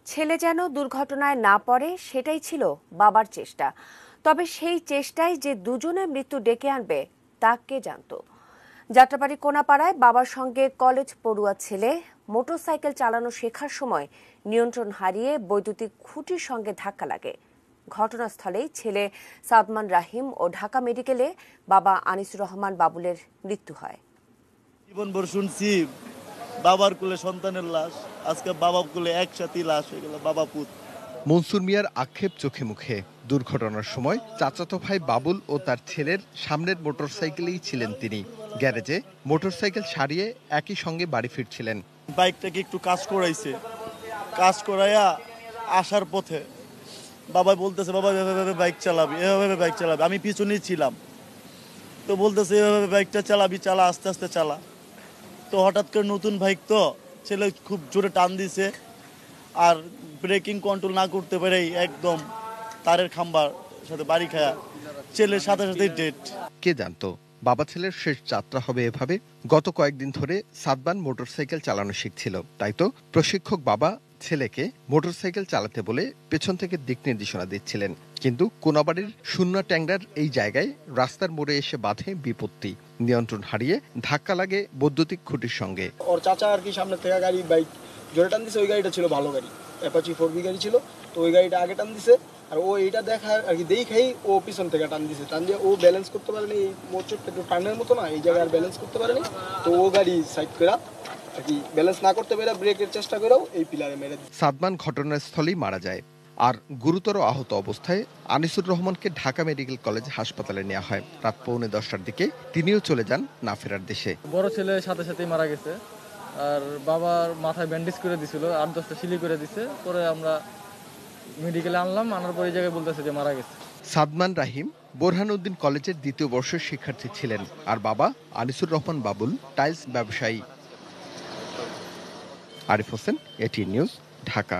ছেলে যেন দুর্ঘটনায় না পড়ে সেটাই ছিল বাবার চেষ্টা। তবে সেই চেষ্টায় যে দুজনের মৃত্যু ডেকে আনবে তা কে জানত। যাত্রাবাড়ি কোনাপাড়ায় বাবার সঙ্গে কলেজ পড়ুয়া ছেলে মোটরসাইকেল চালানো শেখার সময় নিয়ন্ত্রণ হারিয়ে বৈদ্যুতিক খুঁটির সঙ্গে ধাক্কা লাগে। ঘটনাস্থলেই ছেলে সাদমান রাহিম ও ঢাকা মেডিকেলে বাবা আনিসুর রহমান বাবুলের মৃত্যু হয়। জীবনভর শুনছি বাবার কোলে সন্তানের লাশ, আজকে বাবার কোলে একসাথে লাশ হয়ে গেল, বাবা পুত। মনসুর মিয়ার আক্ষেপ চোখে মুখে। দুর্ঘটনার সময় চাচাতো ভাই বাবুল ও তার ছেলের সামনের মোটরসাইকেলেই ছিলেন তিনি। গ্যারেজে মোটরসাইকেল সারিয়ে একই সঙ্গে বাড়ি ফিরছিলেন। বাইকটাকে একটু কাজ করাইছে, কাজ করাইয়া আসার পথে বাবা বলতেছে, বাবা এভাবে বাইক চালাবি, এভাবে বাইক চালাবি। আমি পিছনেই ছিলাম, তো বলতেছে এভাবে বাইকটা চালাবি, চালা, আস্তে আস্তে চালা। তো হঠাৎ করে নতুন বাইক, তো ছেলে খুব জোরে টান দিছে, আর ব্রেকিং কন্ট্রোল না করতে পেরেই একদম তারের খাম্বার সাথে বাড়ি খায়া ছেলের সাথে সাথে ডেট। কে জানতো বাবা ছেলের শেষ যাত্রা হবে এভাবে। গত কয়েকদিন ধরে সাদমান মোটরসাইকেল চালানো শিখছিল, তাই তো প্রশিক্ষক বাবা ছেলেকে মোটরসাইকেল চালাতে বলে পেছন থেকে দিক নির্দেশনা দিচ্ছিলেন। কিন্তু কোনাবাড়ির শূন্য ট্যাংরার এই জায়গায় রাস্তার মোড়ে এসে বাধে বিপত্তি। নিয়ন্ত্রণ হারিয়ে ধাক্কা লাগে বৈদ্যুতিক খুঁটির সঙ্গে। ওর চাচা আর কি সামনে থেকে গাড়ি বাইক জোরে টান দিছে, ওই গাড়িটা ছিল ভালো গাড়ি, অ্যাপাচি 4B গাড়ি ছিল, তো ওই গাড়িটা আগে টান দিছে, আর ও এইটা দেখা আর কি দেখাই ও পিছন থেকে টান দিছে। টান দিয়ে ও ব্যালেন্স করতে পারেনি, এই মোটরটা একটু টানের মতো না, এই জায়গায় আর ব্যালেন্স করতে পারেনি, তো ও গাড়ি সাইড করে আর কি ব্যালেন্স না করতে পেরে ব্রেকের চেষ্টা করেও এই পিলারে মেরে দিচ্ছে। সাদমান ঘটনাস্থলেই মারা যায়। আর গুরুতর আহত অবস্থায় আনিসুর রহমানকে ঢাকা মেডিকেল কলেজ হাসপাতালে নেওয়া হয়। রাত 9:45টার দিকে তিনিও চলে যান না ফেরার দেশে। বড় ছেলে সাথে সাথেই মারা গেছে, আর বাবার মাথায় ব্যান্ডেজ করে দিছিল, 8-10টা সিলি করে দিছে। পরে আমরা মেডিকেলে আনলাম, আনার পরে এই জায়গায় বলতেছে যে মারা গেছে। সাদমান রাহিম বোরহানউদ্দিন কলেজের 2য় বর্ষের শিক্ষার্থী ছিলেন, আর বাবা আনিসুর রহমান বাবুল টাইলস ব্যবসায়ী। Arif Hossain, ATN news, Dhaka.